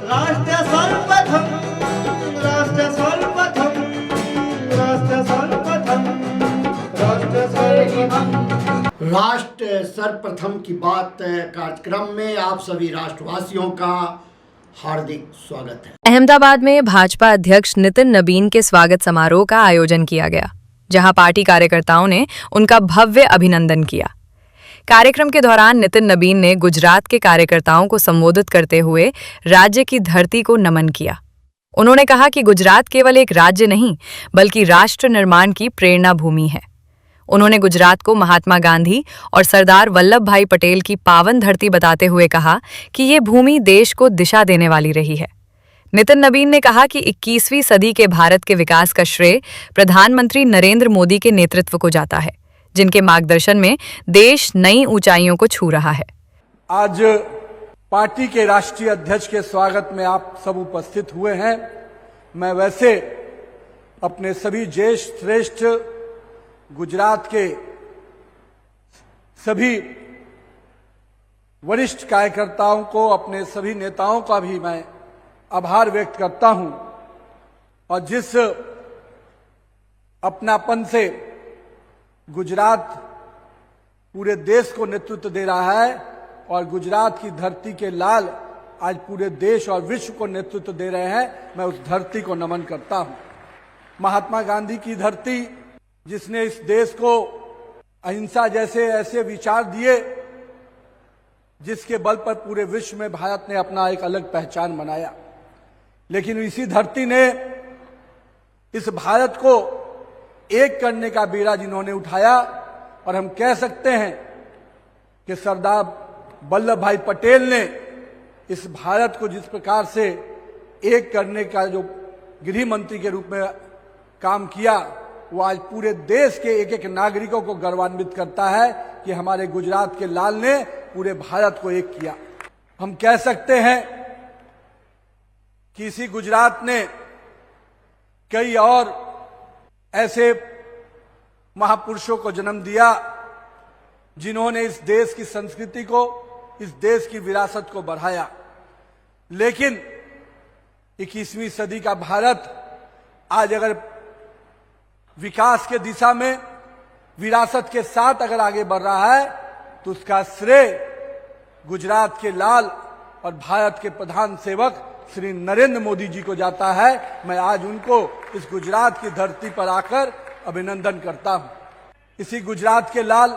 राष्ट्र सर्वप्रथम, राष्ट्र सर्वप्रथम, राष्ट्र सर्वप्रथम, राष्ट्र सर्वप्रथम। राष्ट्र सर्वप्रथम की बात कार्यक्रम में आप सभी राष्ट्रवासियों का हार्दिक स्वागत है। अहमदाबाद में भाजपा अध्यक्ष नितिन नबीन के स्वागत समारोह का आयोजन किया गया, जहां पार्टी कार्यकर्ताओं ने उनका भव्य अभिनंदन किया। कार्यक्रम के दौरान नितिन नबीन ने गुजरात के कार्यकर्ताओं को संबोधित करते हुए राज्य की धरती को नमन किया। उन्होंने कहा कि गुजरात केवल एक राज्य नहीं, बल्कि राष्ट्र निर्माण की प्रेरणा भूमि है। उन्होंने गुजरात को महात्मा गांधी और सरदार वल्लभ भाई पटेल की पावन धरती बताते हुए कहा कि ये भूमि देश को दिशा देने वाली रही है। नितिन नबीन ने कहा कि 21वीं सदी के भारत के विकास का श्रेय प्रधानमंत्री नरेंद्र मोदी के नेतृत्व को जाता है, जिनके मार्गदर्शन में देश नई ऊंचाइयों को छू रहा है। आज पार्टी के राष्ट्रीय अध्यक्ष के स्वागत में आप सब उपस्थित हुए हैं। मैं वैसे अपने सभी ज्येष्ठ श्रेष्ठ गुजरात के सभी वरिष्ठ कार्यकर्ताओं को, अपने सभी नेताओं का भी मैं आभार व्यक्त करता हूं, और जिस अपनापन से गुजरात पूरे देश को नेतृत्व दे रहा है और गुजरात की धरती के लाल आज पूरे देश और विश्व को नेतृत्व दे रहे हैं, मैं उस धरती को नमन करता हूं। महात्मा गांधी की धरती, जिसने इस देश को अहिंसा जैसे ऐसे विचार दिए जिसके बल पर पूरे विश्व में भारत ने अपना एक अलग पहचान बनाया, लेकिन इसी धरती ने इस भारत को एक करने का बीड़ा जिन्होंने उठाया, और हम कह सकते हैं कि सरदार वल्लभ भाई पटेल ने इस भारत को जिस प्रकार से एक करने का जो गृह मंत्री के रूप में काम किया, वो आज पूरे देश के एक एक नागरिकों को गौरवान्वित करता है कि हमारे गुजरात के लाल ने पूरे भारत को एक किया। हम कह सकते हैं कि इसी गुजरात ने कई और ऐसे महापुरुषों को जन्म दिया जिन्होंने इस देश की संस्कृति को, इस देश की विरासत को बढ़ाया। लेकिन 21वीं सदी का भारत आज अगर विकास के दिशा में विरासत के साथ अगर आगे बढ़ रहा है, तो उसका श्रेय गुजरात के लाल और भारत के प्रधान सेवक श्री नरेंद्र मोदी जी को जाता है। मैं आज उनको इस गुजरात की धरती पर आकर अभिनंदन करता हूं। इसी गुजरात के लाल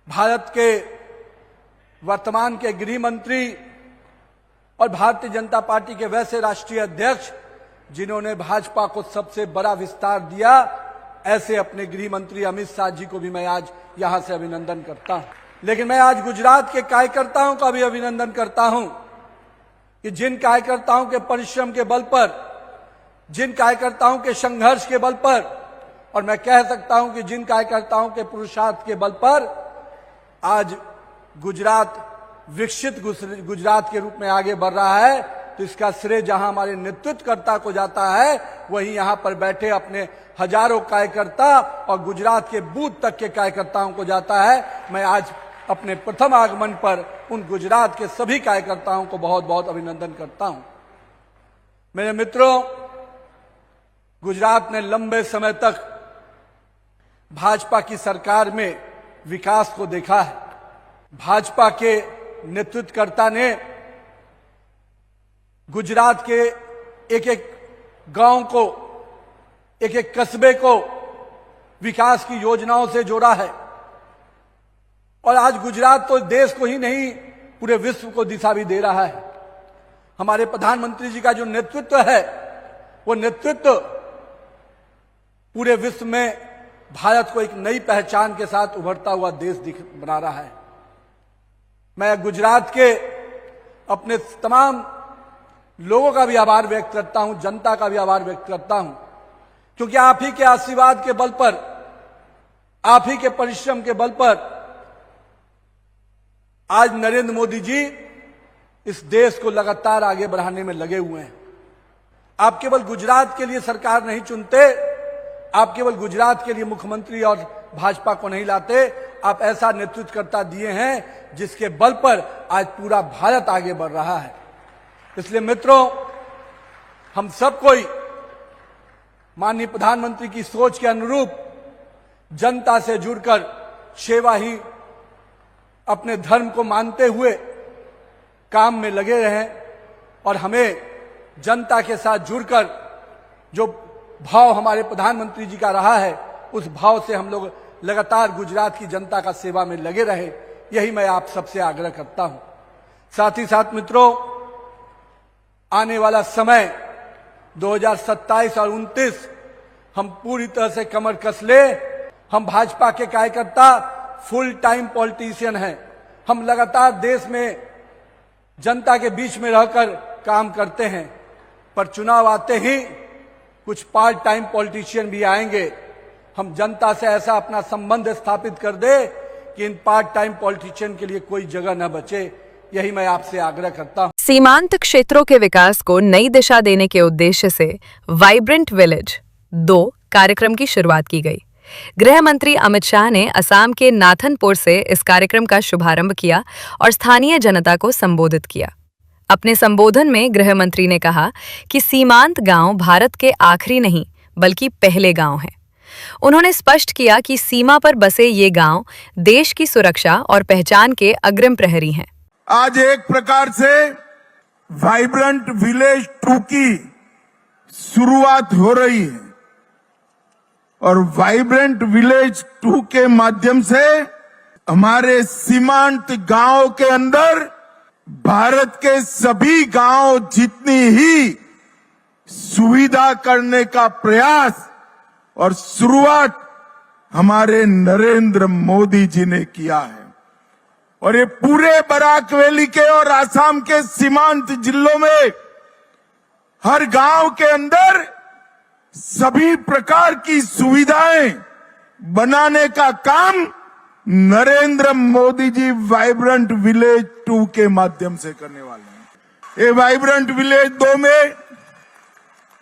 भारत के वर्तमान के गृह मंत्री और भारतीय जनता पार्टी के वैसे राष्ट्रीय अध्यक्ष जिन्होंने भाजपा को सबसे बड़ा विस्तार दिया, ऐसे अपने गृह मंत्री अमित शाह जी को भी मैं आज यहां से अभिनंदन करता हूं। लेकिन मैं आज गुजरात के कार्यकर्ताओं का भी अभिनंदन करता हूं कि जिन कार्यकर्ताओं के परिश्रम के बल पर, जिन कार्यकर्ताओं के संघर्ष के बल पर, और मैं कह सकता हूं कि जिन कार्यकर्ताओं के पुरुषार्थ के बल पर आज गुजरात विकसित गुजरात के रूप में आगे बढ़ रहा है, तो इसका श्रेय जहां हमारे नेतृत्वकर्ता को जाता है, वहीं यहां पर बैठे अपने हजारों कार्यकर्ता और गुजरात के बूथ तक के कार्यकर्ताओं को जाता है। मैं आज अपने प्रथम आगमन पर उन गुजरात के सभी कार्यकर्ताओं को बहुत बहुत अभिनंदन करता हूं। मेरे मित्रों, गुजरात ने लंबे समय तक भाजपा की सरकार में विकास को देखा है। भाजपा के नेतृत्वकर्ता ने गुजरात के एक एक गांव को, एक एक कस्बे को विकास की योजनाओं से जोड़ा है, और आज गुजरात तो देश को ही नहीं पूरे विश्व को दिशा भी दे रहा है। हमारे प्रधानमंत्री जी का जो नेतृत्व है, वो नेतृत्व पूरे विश्व में भारत को एक नई पहचान के साथ उभरता हुआ देश बना रहा है। मैं गुजरात के अपने तमाम लोगों का भी आभार व्यक्त करता हूं, जनता का भी आभार व्यक्त करता हूं, क्योंकि आप ही के आशीर्वाद के बल पर, आप ही के परिश्रम के बल पर आज नरेंद्र मोदी जी इस देश को लगातार आगे बढ़ाने में लगे हुए हैं। आप केवल गुजरात के लिए सरकार नहीं चुनते, आप केवल गुजरात के लिए मुख्यमंत्री और भाजपा को नहीं लाते, आप ऐसा नेतृत्वकर्ता दिए हैं जिसके बल पर आज पूरा भारत आगे बढ़ रहा है। इसलिए मित्रों, हम सब कोई माननीय प्रधानमंत्री की सोच के अनुरूप जनता से जुड़कर सेवा ही अपने धर्म को मानते हुए काम में लगे रहें और हमें जनता के साथ जुड़कर जो भाव हमारे प्रधानमंत्री जी का रहा है, उस भाव से हम लोग लगातार गुजरात की जनता का सेवा में लगे रहे, यही मैं आप सबसे आग्रह करता हूं। साथ ही साथ मित्रों, आने वाला समय 2027 और 29 हम पूरी तरह से कमर कस ले। हम भाजपा के कार्यकर्ता फुल टाइम पॉलिटिशियन हैं। हम लगातार देश में जनता के बीच में रहकर काम करते हैं, पर चुनाव आते ही कुछ पार्ट टाइम पॉलिटिशियन भी आएंगे। हम जनता से ऐसा अपना संबंध स्थापित कर दे कि इन पार्ट टाइम पॉलिटिशियन के लिए कोई जगह न बचे, यही मैं आपसे आग्रह करता हूं। सीमांत क्षेत्रों के विकास को नई दिशा देने के उद्देश्य से वाइब्रेंट विलेज 2 कार्यक्रम की शुरुआत की गई। गृह मंत्री अमित शाह ने असम के नाथनपुर से इस कार्यक्रम का शुभारंभ किया और स्थानीय जनता को संबोधित किया। अपने संबोधन में गृह मंत्री ने कहा कि सीमांत गांव भारत के आखिरी नहीं बल्कि पहले गांव हैं। उन्होंने स्पष्ट किया कि सीमा पर बसे ये गांव देश की सुरक्षा और पहचान के अग्रिम प्रहरी हैं। आज एक प्रकार से वाइब्रेंट विलेज 2 की शुरुआत हो रही है और वाइब्रेंट विलेज 2 के माध्यम से हमारे सीमांत गांव के अंदर भारत के सभी गांव जितनी ही सुविधा करने का प्रयास और शुरुआत हमारे नरेंद्र मोदी जी ने किया है। और ये पूरे बराक वैली के और आसाम के सीमांत जिलों में हर गांव के अंदर सभी प्रकार की सुविधाएं बनाने का काम नरेंद्र मोदी जी वाइब्रेंट विलेज 2 के माध्यम से करने वाले हैं। ये वाइब्रेंट विलेज 2 में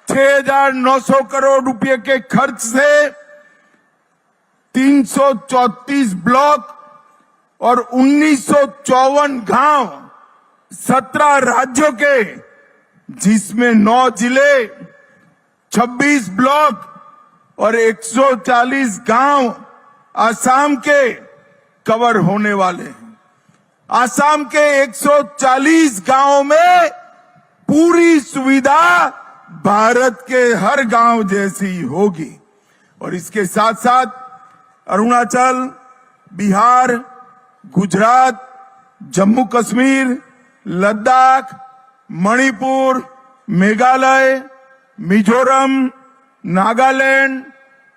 6,900 करोड़ रुपए के खर्च से 334 ब्लॉक और 1954 गांव 17 राज्यों के, जिसमें 9 जिले, 26 ब्लॉक और 140 गांव आसाम के कवर होने वाले हैं। आसाम के 140 गांवों में पूरी सुविधा भारत के हर गांव जैसी होगी। और इसके साथ साथ अरुणाचल, बिहार, गुजरात, जम्मू कश्मीर, लद्दाख, मणिपुर, मेघालय, मिजोरम, नागालैंड,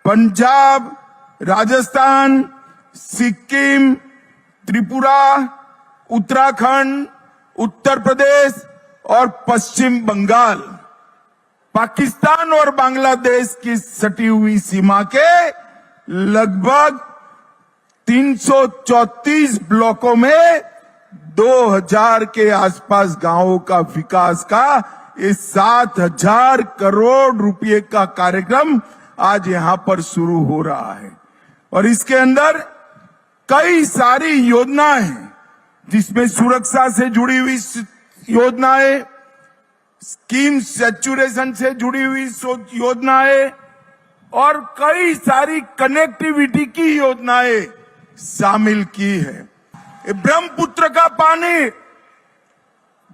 पंजाब, राजस्थान, सिक्किम, त्रिपुरा, उत्तराखंड, उत्तर प्रदेश और पश्चिम बंगाल, पाकिस्तान और बांग्लादेश की सटी हुई सीमा के लगभग 334 ब्लॉकों में 2000 के आसपास गांवों का विकास का ये 7,000 करोड़ रुपए का कार्यक्रम आज यहां पर शुरू हो रहा है। और इसके अंदर कई सारी योजनाएं हैं, जिसमें सुरक्षा से जुड़ी हुई योजनाएं, स्कीम सैचुरेशन से जुड़ी हुई योजनाएं और कई सारी कनेक्टिविटी की योजनाएं शामिल की है। ये ब्रह्मपुत्र का पानी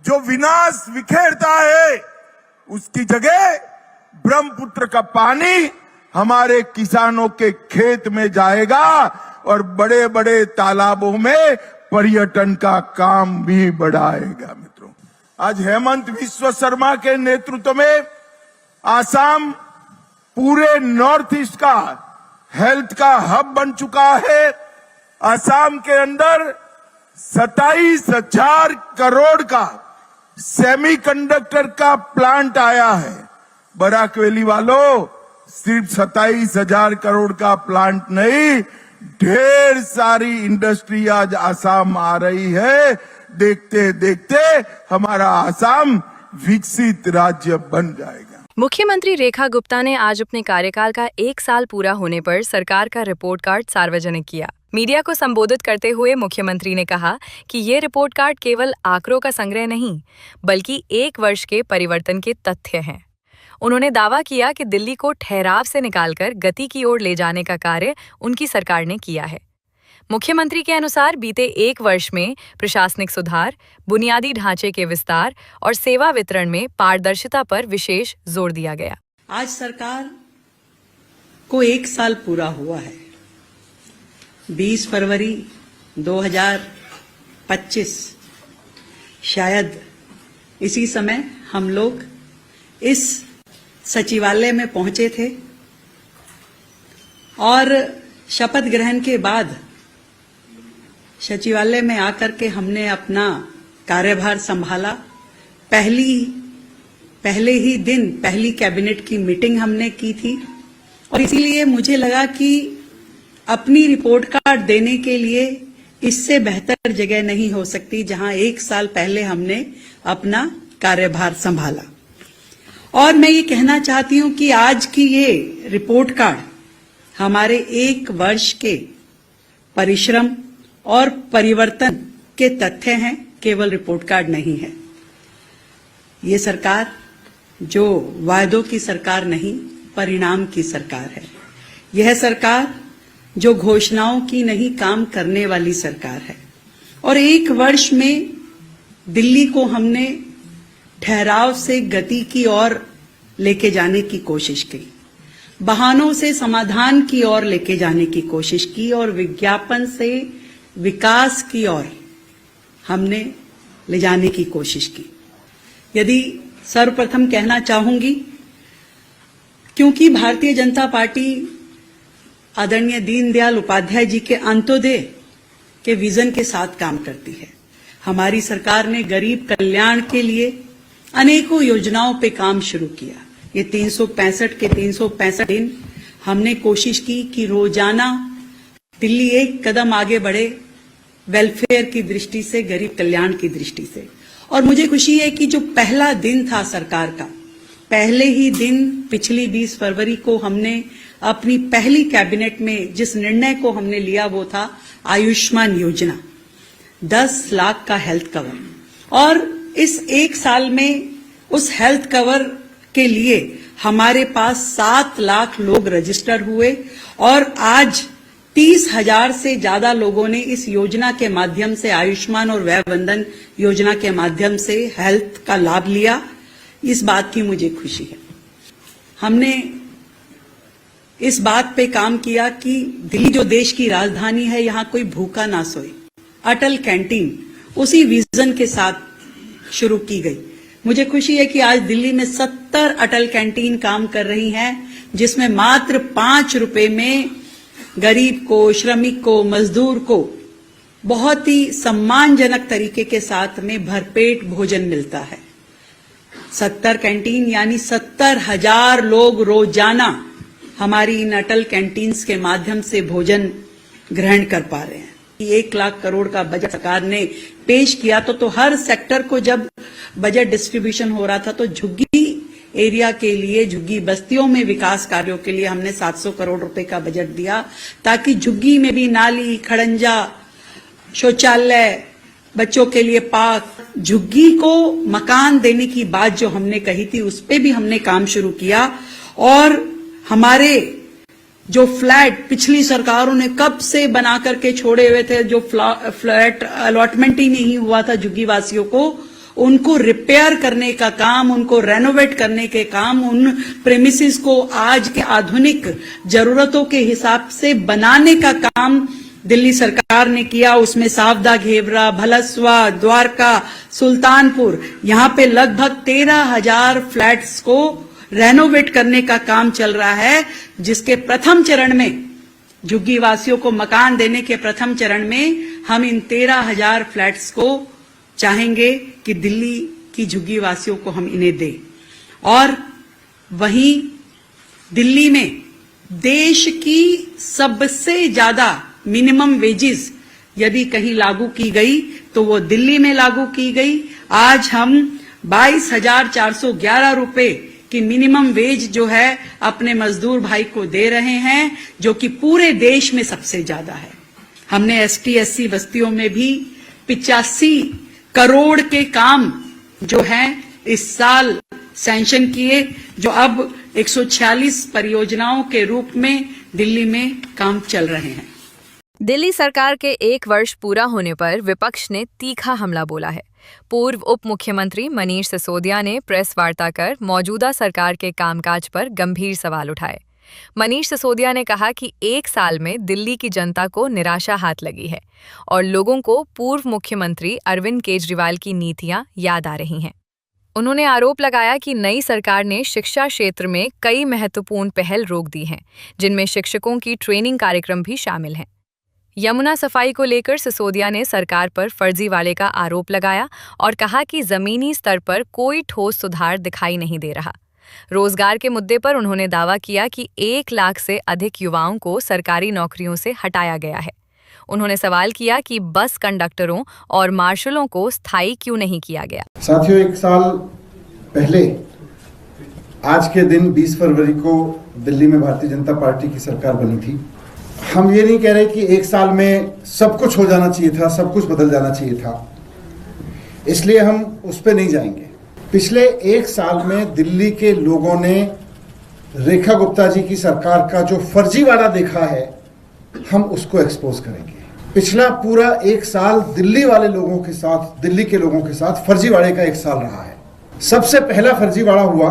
जो विनाश विखेरता है, उसकी जगह ब्रह्मपुत्र का पानी हमारे किसानों के खेत में जाएगा और बड़े बड़े तालाबों में पर्यटन का काम भी बढ़ाएगा। मित्रों, आज हेमंत विश्व शर्मा के नेतृत्व में आसाम पूरे नॉर्थ ईस्ट का हेल्थ का हब बन चुका है। आसाम के अंदर 27,000 करोड़ का सेमीकंडक्टर का प्लांट आया है। बराक वैली वालों, सिर्फ 27,000 करोड़ का प्लांट नहीं, ढेर सारी इंडस्ट्री आज आसाम आ रही है। देखते देखते हमारा आसाम विकसित राज्य बन जाएगा। मुख्यमंत्री रेखा गुप्ता ने आज अपने कार्यकाल का 1 साल पूरा होने पर सरकार का रिपोर्ट कार्ड सार्वजनिक किया। मीडिया को संबोधित करते हुए मुख्यमंत्री ने कहा कि ये रिपोर्ट कार्ड केवल आंकड़ों का संग्रह नहीं, बल्कि 1 वर्ष के परिवर्तन के तथ्य हैं। उन्होंने दावा किया कि दिल्ली को ठहराव से निकालकर गति की ओर ले जाने का कार्य उनकी सरकार ने किया है। मुख्यमंत्री के अनुसार बीते 1 वर्ष में प्रशासनिक सुधार, बुनियादी ढांचे के विस्तार और सेवा वितरण में पारदर्शिता पर विशेष जोर दिया गया। आज सरकार को 1 साल पूरा हुआ है। 20 फरवरी 2025 शायद इसी समय हम लोग इस सचिवालय में पहुंचे थे और शपथ ग्रहण के बाद सचिवालय में आकर के हमने अपना कार्यभार संभाला। पहले ही दिन पहली कैबिनेट की मीटिंग हमने की थी और इसीलिए मुझे लगा कि अपनी रिपोर्ट कार्ड देने के लिए इससे बेहतर जगह नहीं हो सकती जहां 1 साल पहले हमने अपना कार्यभार संभाला। और मैं ये कहना चाहती हूं कि आज की ये रिपोर्ट कार्ड हमारे 1 वर्ष के परिश्रम और परिवर्तन के तथ्य हैं, केवल रिपोर्ट कार्ड नहीं है। ये सरकार जो वायदों की सरकार नहीं, परिणाम की सरकार है। यह सरकार जो घोषणाओं की नहीं, काम करने वाली सरकार है। और 1 वर्ष में दिल्ली को हमने ठहराव से गति की ओर लेके जाने की कोशिश की, बहानों से समाधान की ओर लेके जाने की कोशिश की और विज्ञापन से विकास की ओर हमने ले जाने की कोशिश की। यदि सर्वप्रथम कहना चाहूंगी, क्योंकि भारतीय जनता पार्टी आदरणीय दीनदयाल उपाध्याय जी के अंत्योदय के विजन के साथ काम करती है। हमारी सरकार ने गरीब कल्याण के लिए अनेकों योजनाओं पे काम शुरू किया। ये 365 के 365 दिन हमने कोशिश की कि रोजाना दिल्ली 1 कदम आगे बढ़े, वेलफेयर की दृष्टि से, गरीब कल्याण की दृष्टि से। और मुझे खुशी है कि जो पहला दिन था सरकार का, पहले ही दिन पिछली 20 फरवरी को हमने अपनी पहली कैबिनेट में जिस निर्णय को हमने लिया वो था आयुष्मान योजना, 10 लाख का हेल्थ कवर। और इस 1 साल में उस हेल्थ कवर के लिए हमारे पास 7 लाख लोग रजिस्टर हुए और आज 30,000 से ज्यादा लोगों ने इस योजना के माध्यम से, आयुष्मान और वय वंदन योजना के माध्यम से हेल्थ का लाभ लिया। इस बात की मुझे खुशी है। हमने इस बात पे काम किया कि दिल्ली जो देश की राजधानी है, यहां कोई भूखा ना सोए। अटल कैंटीन उसी विजन के साथ शुरू की गई। मुझे खुशी है कि आज दिल्ली में 70 अटल कैंटीन काम कर रही हैं, जिसमें मात्र 5 रुपए में गरीब को, श्रमिक को, मजदूर को बहुत ही सम्मानजनक तरीके के साथ में भरपेट भोजन मिलता है। 70 कैंटीन यानी 70,000 लोग रोजाना हमारी इन अटल कैंटीन्स के माध्यम से भोजन ग्रहण कर पा रहे हैं। 1 लाख करोड़ का बजट सरकार ने पेश किया तो हर सेक्टर को जब बजट डिस्ट्रीब्यूशन हो रहा था तो झुग्गी एरिया के लिए, झुग्गी बस्तियों में विकास कार्यों के लिए हमने 700 करोड़ रुपए का बजट दिया, ताकि झुग्गी में भी नाली, खड़ंजा, शौचालय, बच्चों के लिए पार्क, झुग्गी को मकान देने की बात जो हमने कही थी उस पे भी हमने काम शुरू किया। और हमारे जो फ्लैट पिछली सरकारों ने कब से बना करके छोड़े हुए थे, जो फ्लैट अलॉटमेंट ही नहीं हुआ था झुग्गी वासियों को, उनको रिपेयर करने का काम, उनको रेनोवेट करने के काम, उन प्रेमिसेस को आज के आधुनिक जरूरतों के हिसाब से बनाने का काम दिल्ली सरकार ने किया। उसमें सावदा, घेवरा, भलसवा, द्वारका, सुल्तानपुर, यहां पे लगभग 13,000 फ्लैट्स को रेनोवेट करने का काम चल रहा है, जिसके प्रथम चरण में, झुग्गी वासियों को मकान देने के प्रथम चरण में हम इन 13,000 फ्लैट्स को चाहेंगे कि दिल्ली की झुग्गी वासियों को हम इन्हें दें। और वहीं दिल्ली में देश की सबसे ज्यादा मिनिमम वेजेस यदि कहीं लागू की गई तो वो दिल्ली में लागू की गई। आज हम 22,411 रुपए की मिनिमम वेज जो है अपने मजदूर भाई को दे रहे हैं, जो कि पूरे देश में सबसे ज्यादा है। हमने एसटी एससी बस्तियों में भी 85 करोड़ के काम जो हैं इस साल सैंक्शन किए, जो अब 146 परियोजनाओं के रूप में दिल्ली में काम चल रहे हैं। दिल्ली सरकार के 1 वर्ष पूरा होने पर विपक्ष ने तीखा हमला बोला है। पूर्व उप मुख्यमंत्री मनीष सिसोदिया ने प्रेस वार्ता कर मौजूदा सरकार के कामकाज पर गंभीर सवाल उठाए। मनीष सिसोदिया ने कहा कि 1 साल में दिल्ली की जनता को निराशा हाथ लगी है और लोगों को पूर्व मुख्यमंत्री अरविंद केजरीवाल की नीतियां याद आ रही हैं। उन्होंने आरोप लगाया कि नई सरकार ने शिक्षा क्षेत्र में कई महत्वपूर्ण पहल रोक दी हैं, जिनमें शिक्षकों की ट्रेनिंग कार्यक्रम भी शामिल हैं। यमुना सफाई को लेकर सिसोदिया ने सरकार पर फर्जीवाड़े का आरोप लगाया और कहा कि जमीनी स्तर पर कोई ठोस सुधार दिखाई नहीं दे रहा। रोजगार के मुद्दे पर उन्होंने दावा किया कि 1 लाख से अधिक युवाओं को सरकारी नौकरियों से हटाया गया है। उन्होंने सवाल किया कि बस कंडक्टरों और मार्शलों को स्थायी क्यों नहीं किया गया। साथियों, 1 साल पहले आज के दिन 20 फरवरी को दिल्ली में भारतीय जनता पार्टी की सरकार बनी थी। हम ये नहीं कह रहे कि 1 साल में सब कुछ हो जाना चाहिए था, सब कुछ बदल जाना चाहिए था, इसलिए हम उस पर नहीं जाएंगे। पिछले 1 साल में दिल्ली के लोगों ने रेखा गुप्ता जी की सरकार का जो फर्जीवाड़ा देखा है, हम उसको एक्सपोज करेंगे। पिछला पूरा 1 साल दिल्ली वाले लोगों के साथ, दिल्ली के लोगों के साथ फर्जीवाड़े का 1 साल रहा है। सबसे पहला फर्जीवाड़ा हुआ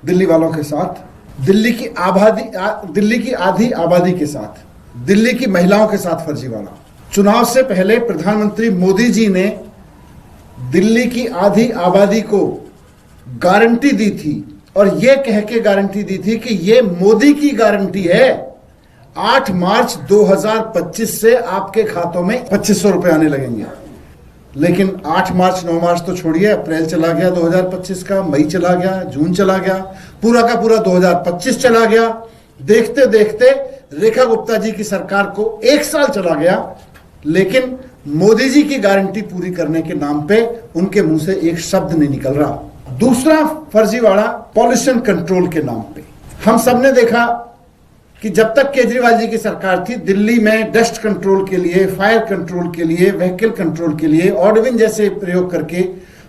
दिल्ली वालों के साथ, दिल्ली की आधी आबादी के साथ, दिल्ली की महिलाओं के साथ फर्जीवाड़ा। चुनाव से पहले प्रधानमंत्री मोदी जी ने दिल्ली की आधी आबादी को गारंटी दी थी और यह कह के गारंटी दी थी कि यह मोदी की गारंटी है, 8 मार्च 2025 से आपके खातों में 2500 रुपए आने लगेंगे। लेकिन 8 मार्च 9 मार्च तो छोड़िए, अप्रैल चला गया 2025 का, मई चला गया, जून चला गया, पूरा का पूरा 2025 चला गया। देखते देखते रेखा गुप्ता जी की सरकार को 1 साल चला गया, लेकिन मोदी जी की गारंटी पूरी करने के नाम पे उनके मुंह से एक शब्द नहीं निकल रहा। दूसरा फर्जीवाड़ा पॉल्यूशन कंट्रोल के नाम पे। हम सबने देखा कि जब तक केजरीवाल जी की सरकार थी, दिल्ली में डस्ट कंट्रोल के लिए, फायर कंट्रोल के लिए, व्हीकल कंट्रोल के लिए ऑर्डविन जैसे प्रयोग करके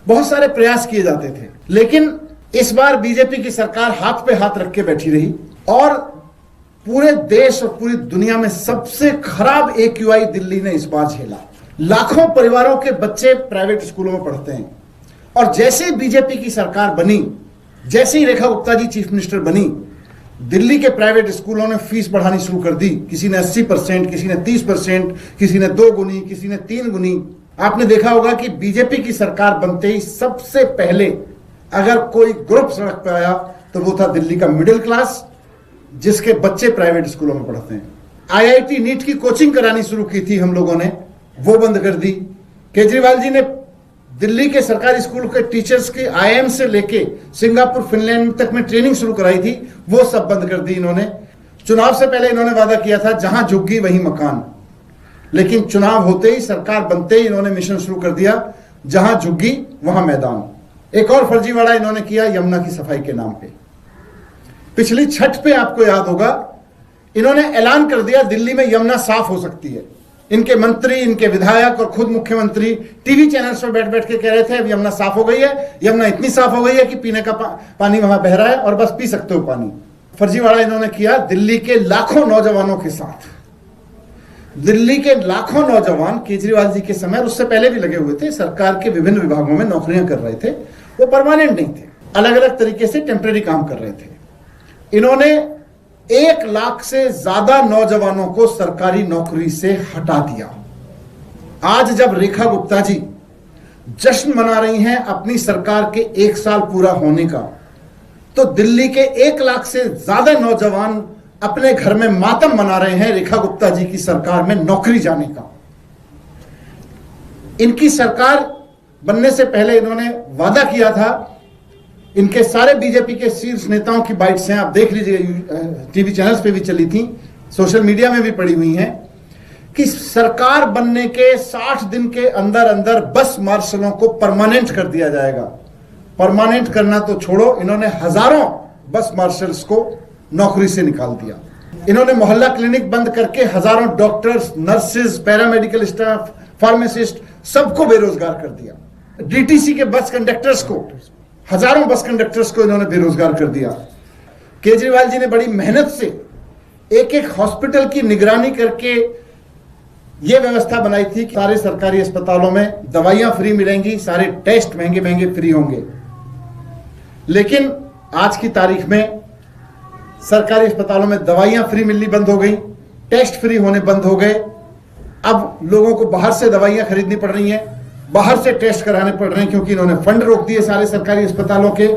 बहुत सारे प्रयास किए जाते थे। लेकिन इस बार बीजेपी की सरकार हाथ पे हाथ रख के बैठी रही और पूरे देश और पूरी दुनिया में सबसे खराब AQI दिल्ली ने इस बार झेला। लाखों परिवारों के बच्चे प्राइवेट स्कूलों में पढ़ते हैं और जैसे ही बीजेपी की सरकार बनी, जैसे ही रेखा गुप्ता जी चीफ मिनिस्टर बनी, दिल्ली के प्राइवेट स्कूलों ने फीस बढ़ानी शुरू कर दी। किसी ने 80%, किसी ने 30%, किसी ने 2 गुनी, किसी ने 3 गुनी। आपने देखा होगा कि बीजेपी की सरकार बनते ही सबसे पहले अगर कोई ग्रुप सड़क पर आया तो वो था दिल्ली का मिडिल क्लास, जिसके बच्चे प्राइवेट स्कूलों में पढ़ते हैं। IIT नीट की कोचिंग करानी शुरू की थी हम लोगों ने, वो बंद कर दी। केजरीवाल जी ने दिल्ली के सरकारी स्कूल के टीचर्स की IIM से लेके सिंगापुर, फिनलैंड तक में ट्रेनिंग शुरू कराई थी, वो सब बंद कर दी इन्होंने। चुनाव से पहले इन्होंने वादा किया था जहां झुग्गी वहीं मकान, लेकिन चुनाव होते ही, सरकार बनते ही इन्होंने मिशन शुरू कर दिया, जहां झुग्गी वहां मैदान। एक और फर्जीवाड़ा इन्होंने किया यमुना की सफाई के नाम पे। पिछली छठ पे आपको याद होगा, इन्होंने ऐलान कर दिया दिल्ली में यमुना साफ हो सकती है। इनके मंत्री, इनके विधायक और खुद मुख्यमंत्री टीवी चैनल्स पर बैठ बैठ के कह रहे थे अब यमुना साफ हो गई है, यमुना इतनी साफ हो गई है कि पीने का पानी वहां बह रहा है और बस पी सकते हो पानी। फर्जीवाड़ा इन्होंने किया दिल्ली के लाखों नौजवानों के साथ। दिल्ली के लाखों नौजवान केजरीवाल जी के समय, उससे पहले भी लगे हुए थे, सरकार के विभिन्न विभागों में नौकरियां कर रहे थे। वो परमानेंट नहीं थे, अलग अलग तरीके से टेम्परेरी काम कर रहे थे। इन्होंने 1 लाख से ज्यादा नौजवानों को सरकारी नौकरी से हटा दिया। आज जब रेखा गुप्ता जी जश्न मना रही हैं अपनी सरकार के 1 साल पूरा होने का, तो दिल्ली के 1 लाख से ज्यादा नौजवान अपने घर में मातम मना रहे हैं रेखा गुप्ता जी की सरकार में नौकरी जाने का। इनकी सरकार बनने से पहले इन्होंने वादा किया था, इनके सारे बीजेपी के शीर्ष नेताओं की बाइट्स हैं, आप देख लीजिए, टीवी चैनल्स पे भी चली थी, सोशल मीडिया में भी पड़ी हुई हैं, कि सरकार बनने के 60 दिन के अंदर अंदर बस मार्शलों को परमानेंट कर दिया जाएगा। परमानेंट करना तो छोड़ो, इन्होंने हजारों बस मार्शल्स को नौकरी से निकाल दिया। इन्होंने मोहल्ला क्लिनिक बंद करके हजारों doctors, nurses, paramedical staff, pharmacist सबको बेरोजगार कर दिया। डीटीसी के बस कंडक्टर्स को, हजारों बस कंडक्टर्स को इन्होंने बेरोजगार कर दिया। केजरीवाल जी ने बड़ी मेहनत से एक एक हॉस्पिटल की निगरानी करके यह व्यवस्था बनाई थी कि सारे सरकारी अस्पतालों में दवाइयां फ्री मिलेंगी, सारे टेस्ट महंगे महंगे फ्री होंगे। लेकिन आज की तारीख में सरकारी अस्पतालों में दवाइयां फ्री मिलनी बंद हो गई, टेस्ट फ्री होने बंद हो गए। अब लोगों को बाहर से दवाइयां खरीदनी पड़ रही हैं, बाहर से टेस्ट कराने पड़ रहे हैं, क्योंकि इन्होंने फंड रोक दिए सारे सरकारी अस्पतालों के।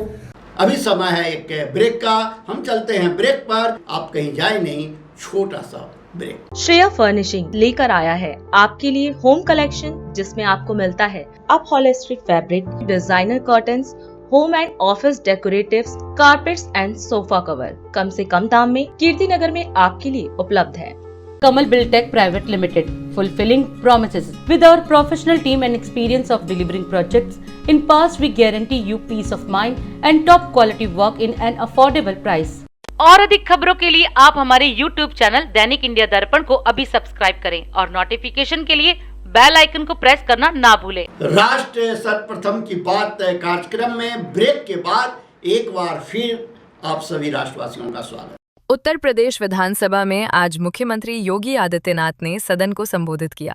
अभी समय है एक ब्रेक का, हम चलते हैं ब्रेक पर, आप कहीं जाए नहीं, छोटा सा ब्रेक। श्रेया फर्निशिंग लेकर आया है आपके लिए होम कलेक्शन, जिसमें आपको मिलता है upholstery fabric, designer curtains, home and office decoratives, carpets and sofa cover कम से कम दाम में कीर्ति नगर में आपके लिए उपलब्ध है। Kamal Buildtech Private Limited, fulfilling promises. With our professional team and experience of delivering projects, in past we guarantee you peace of mind and top quality work in an affordable price. और अधिक खबरों के लिए आप हमारे YouTube channel दैनिक India दर्पण को अभी सब्सक्राइब करें और नोटिफिकेशन के लिए बेल आइकन को प्रेस करना ना भूलें। राष्ट्र सर्वप्रथम की बात कार्यक्रम में ब्रेक के बाद एक बार फिर आप सभी राष्ट्रवासियों का स्वागत। उत्तर प्रदेश विधानसभा में आज मुख्यमंत्री योगी आदित्यनाथ ने सदन को संबोधित किया।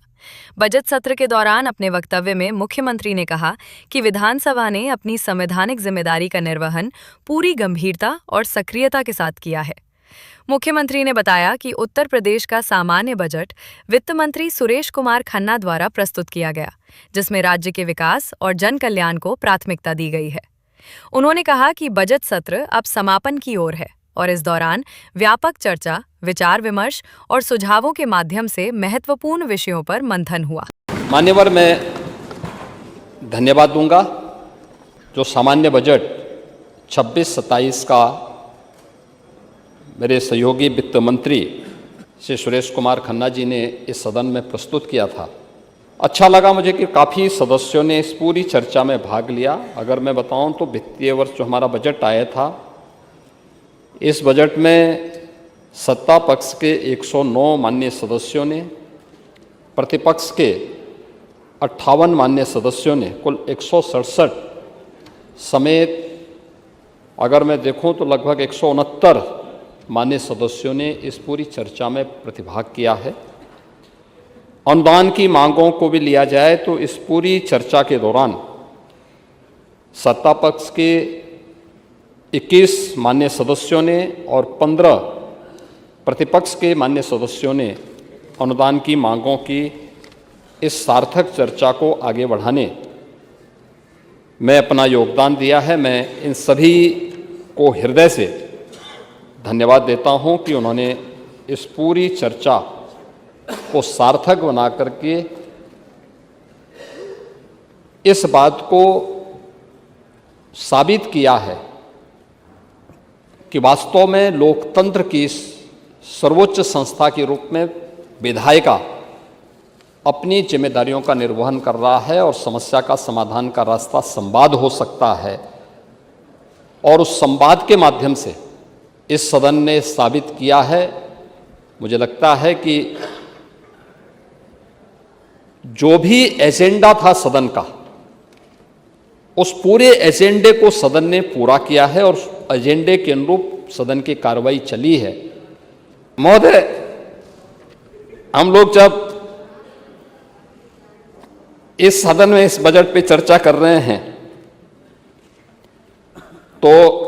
बजट सत्र के दौरान अपने वक्तव्य में मुख्यमंत्री ने कहा कि विधानसभा ने अपनी संवैधानिक जिम्मेदारी का निर्वहन पूरी गंभीरता और सक्रियता के साथ किया है। मुख्यमंत्री ने बताया कि उत्तर प्रदेश का सामान्य बजट वित्त मंत्री सुरेश कुमार खन्ना द्वारा प्रस्तुत किया गया, जिसमें राज्य के विकास और जन कल्याण को प्राथमिकता दी गई है। उन्होंने कहा कि बजट सत्र अब समापन की ओर है और इस दौरान व्यापक चर्चा, विचार विमर्श और सुझावों के माध्यम से महत्वपूर्ण विषयों पर मंथन हुआ। मान्यवर, मैं धन्यवाद दूंगा जो सामान्य बजट 26-27 का मेरे सहयोगी वित्त मंत्री श्री सुरेश कुमार खन्ना जी ने इस सदन में प्रस्तुत किया था। अच्छा लगा मुझे कि काफ़ी सदस्यों ने इस पूरी चर्चा में भाग लिया। अगर मैं बताऊं तो वित्तीय वर्ष जो हमारा बजट आया था, इस बजट में सत्ता पक्ष के 109 माननीय सदस्यों ने, प्रतिपक्ष के 58 माननीय सदस्यों ने, कुल 167 समेत अगर मैं देखूं तो लगभग 169 माननीय सदस्यों ने इस पूरी चर्चा में प्रतिभाग किया है। अनुदान की मांगों को भी लिया जाए तो इस पूरी चर्चा के दौरान सत्ता पक्ष के 21 माननीय सदस्यों ने और 15 प्रतिपक्ष के माननीय सदस्यों ने अनुदान की मांगों की इस सार्थक चर्चा को आगे बढ़ाने में अपना योगदान दिया है। मैं इन सभी को हृदय से धन्यवाद देता हूं कि उन्होंने इस पूरी चर्चा को सार्थक बना करके इस बात को साबित किया है कि वास्तव में लोकतंत्र की सर्वोच्च संस्था के रूप में विधायिका अपनी जिम्मेदारियों का निर्वहन कर रहा है और समस्या का समाधान का रास्ता संवाद हो सकता है। और उस संवाद के माध्यम से इस सदन ने साबित किया है। मुझे लगता है कि जो भी एजेंडा था सदन का, उस पूरे एजेंडे को सदन ने पूरा किया है और उस एजेंडे के अनुरूप सदन की कार्रवाई चली है। महोदय, हम लोग जब इस सदन में इस बजट पे चर्चा कर रहे हैं तो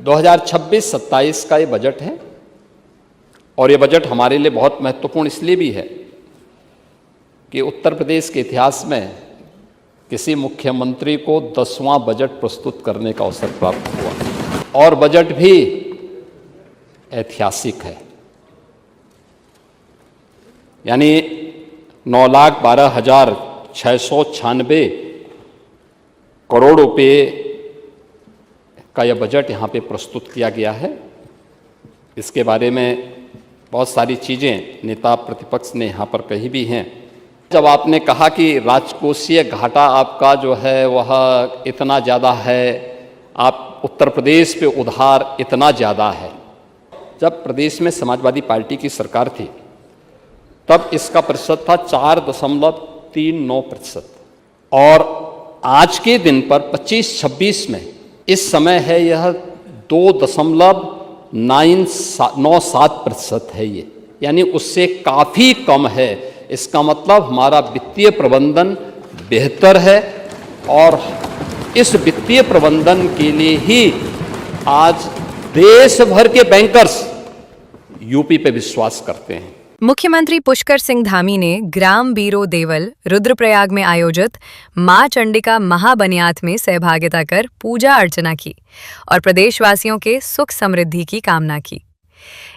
2026-27 का ये बजट है और ये बजट हमारे लिए बहुत महत्वपूर्ण इसलिए भी है कि उत्तर प्रदेश के इतिहास में किसी मुख्यमंत्री को 10वां बजट प्रस्तुत करने का अवसर प्राप्त हुआ और बजट भी ऐतिहासिक है। यानी 9,12,696 करोड़ रुपए का यह बजट यहाँ पे प्रस्तुत किया गया है। इसके बारे में बहुत सारी चीज़ें नेता प्रतिपक्ष ने यहाँ पर कही भी हैं। जब आपने कहा कि राजकोषीय घाटा आपका जो है वह इतना ज़्यादा है, आप उत्तर प्रदेश पे उधार इतना ज़्यादा है, जब प्रदेश में समाजवादी पार्टी की सरकार थी तब इसका प्रतिशत था 4.39%, और आज के दिन पर 25-26 में इस समय है यह 2.97% है ये, यानी उससे काफ़ी कम है। इसका मतलब हमारा वित्तीय प्रबंधन बेहतर है, और इस वित्तीय प्रबंधन के लिए ही आज देश भर के बैंकर्स यूपी पे विश्वास करते हैं। मुख्यमंत्री पुष्कर सिंह धामी ने ग्राम बीरो देवल रुद्रप्रयाग में आयोजित मां चंडिका महाबनियात में सहभागिता कर पूजा अर्चना की और प्रदेशवासियों के सुख समृद्धि की कामना की।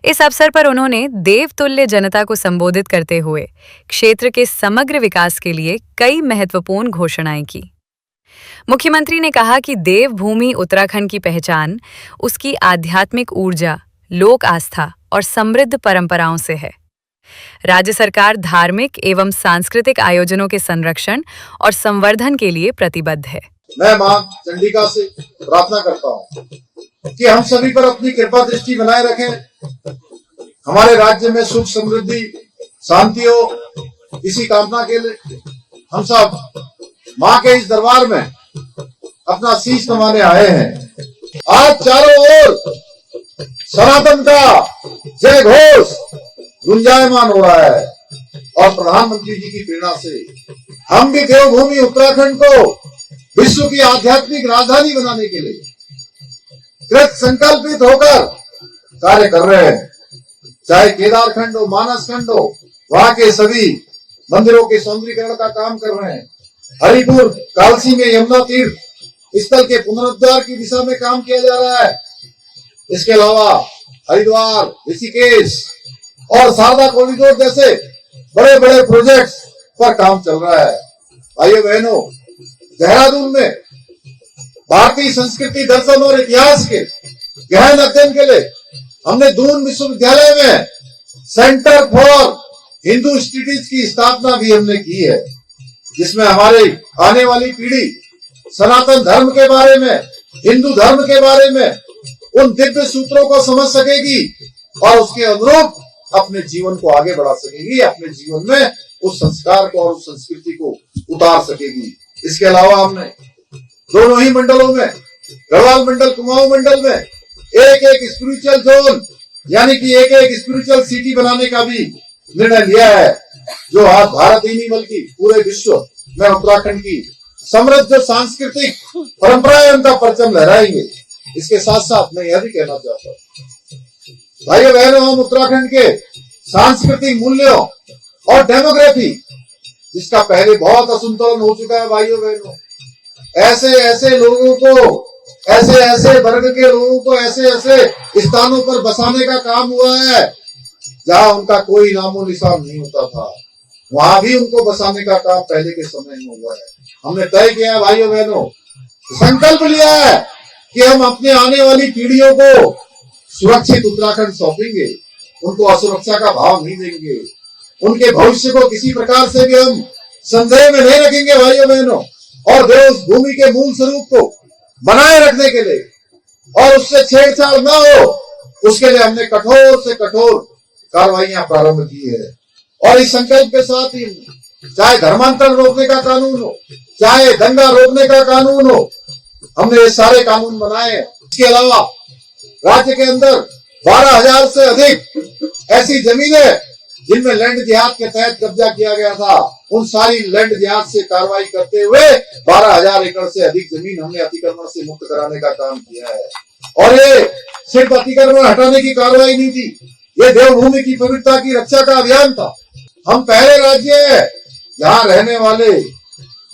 इस अवसर पर उन्होंने देवतुल्य जनता को संबोधित करते हुए क्षेत्र के समग्र विकास के लिए कई महत्वपूर्ण घोषणाएं की। मुख्यमंत्री ने कहा कि देवभूमि उत्तराखंड की पहचान उसकी आध्यात्मिक ऊर्जा, लोक आस्था और समृद्ध परंपराओं से है। राज्य सरकार धार्मिक एवं सांस्कृतिक आयोजनों के संरक्षण और संवर्धन के लिए प्रतिबद्ध है। मैं मां चंडिका से प्रार्थना करता हूं कि हम सभी पर अपनी कृपा दृष्टि बनाए रखें। हमारे राज्य में सुख समृद्धि शांति हो, इसी कामना के लिए हम सब मां के इस दरबार में अपना शीश नवाने आए हैं। आज चारों ओर सनातन का जय घोष गुंजायमान हो रहा है, और प्रधानमंत्री जी की प्रेरणा से हम भी देवभूमि उत्तराखंड को विश्व की आध्यात्मिक राजधानी बनाने के लिए कृत संकल्पित होकर कार्य कर रहे हैं। चाहे केदारखंड हो, मानसखंड हो, वहां के सभी मंदिरों के सौंदर्यीकरण का काम कर रहे हैं। हरिपुर कालसी में यमुना तीर्थ स्थल के पुनरुद्धार की दिशा में काम किया जा रहा है। इसके अलावा हरिद्वार, ऋषिकेश और शारदा कॉरिडोर जैसे बड़े बड़े प्रोजेक्ट्स पर काम चल रहा है। भाइयों बहनों, देहरादून में भारतीय संस्कृति, दर्शन और इतिहास के गहन अध्ययन के लिए हमने दून विश्वविद्यालय में सेंटर फॉर हिंदू स्टडीज की स्थापना भी हमने की है, जिसमें हमारी आने वाली पीढ़ी सनातन धर्म के बारे में, हिंदू धर्म के बारे में उन दिव्य सूत्रों को समझ सकेगी और उसके अनुरूप अपने जीवन को आगे बढ़ा सकेगी, अपने जीवन में उस संस्कार को और उस संस्कृति को उतार सकेगी। इसके अलावा हमने दोनों ही मंडलों में, गढ़वाल मंडल, कुमाऊं मंडल में एक एक स्पिरिचुअल जोन यानी कि एक एक स्पिरिचुअल सिटी बनाने का भी निर्णय लिया है, जो आज भारत ही नहीं बल्कि पूरे विश्व में उत्तराखंड की समृद्ध सांस्कृतिक परंपराएं उनका परचम लहराएंगे। इसके साथ साथ मैं यह भी कहना चाहता हूँ, भाइयों बहनों, हम उत्तराखंड के सांस्कृतिक मूल्यों और डेमोग्राफी, जिसका पहले बहुत असंतुलन हो चुका है भाइयों बहनों, ऐसे ऐसे लोगों को, ऐसे ऐसे वर्ग के लोगों को ऐसे ऐसे स्थानों पर बसाने का काम हुआ है जहां उनका कोई नामो निशान नहीं होता था। वहां भी उनको बसाने का काम पहले के समय में हुआ है। हमने तय किया है भाइयों बहनों, संकल्प लिया है कि हम अपने आने वाली पीढ़ियों को सुरक्षित उत्तराखंड सौंपेंगे, उनको असुरक्षा का भाव नहीं देंगे, उनके भविष्य को किसी प्रकार से भी हम संदेह में नहीं रखेंगे भाइयों बहनों, और देश भूमि के मूल स्वरूप को बनाए रखने के लिए और उससे छेड़छाड़ न हो, उसके लिए हमने कठोर से कठोर कार्रवाइयां प्रारंभ की है। और इस संकल्प के साथ ही चाहे धर्मांतरण रोकने का कानून हो, चाहे दंगा रोकने का कानून हो, हमने ये सारे कानून बनाए हैं। इसके अलावा राज्य के अंदर 12,000 से अधिक ऐसी जमीनें जिनमें लैंड जिहाद के तहत कब्जा किया गया था, उन सारी लैंड जिहाद से कार्रवाई करते हुए 12,000 एकड़ से अधिक जमीन हमने अतिक्रमण से मुक्त कराने का काम किया है। और ये सिर्फ अतिक्रमण हटाने की कार्रवाई नहीं थी, ये देवभूमि की पवित्रता की रक्षा का अभियान था। हम पहले राज्य है यहाँ रहने वाले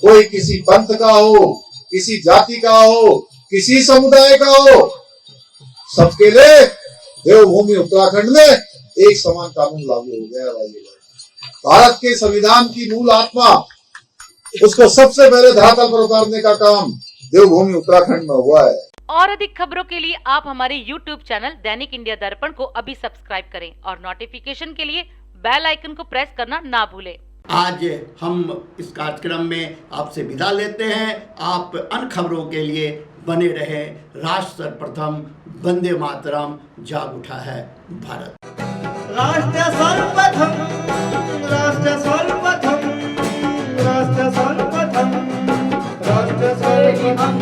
कोई किसी पंथ का हो, किसी जाति का हो, किसी समुदाय का हो, सबके लिए देवभूमि उत्तराखंड में एक समान कानून लागू हो गया है। भारत के संविधान की मूल आत्मा, उसको सबसे पहले धरातल पर उतारने का काम देवभूमि उत्तराखंड में हुआ है। और अधिक खबरों के लिए आप हमारे YouTube चैनल दैनिक इंडिया दर्पण को अभी सब्सक्राइब करें और नोटिफिकेशन के लिए बेल आइकन को प्रेस करना ना भूलें। आज हम इस कार्यक्रम में आपसे विदा लेते हैं। आप अन्य खबरों के लिए बने रहे। राष्ट्र सर्वप्रथम, वंदे मातरम, जाग उठा है भारत। राष्ट्र सर्वप्रथम, राष्ट्र सर्वप्रथम, राष्ट्र सर्वप्रथम, राष्ट्र सर्वप्रथम।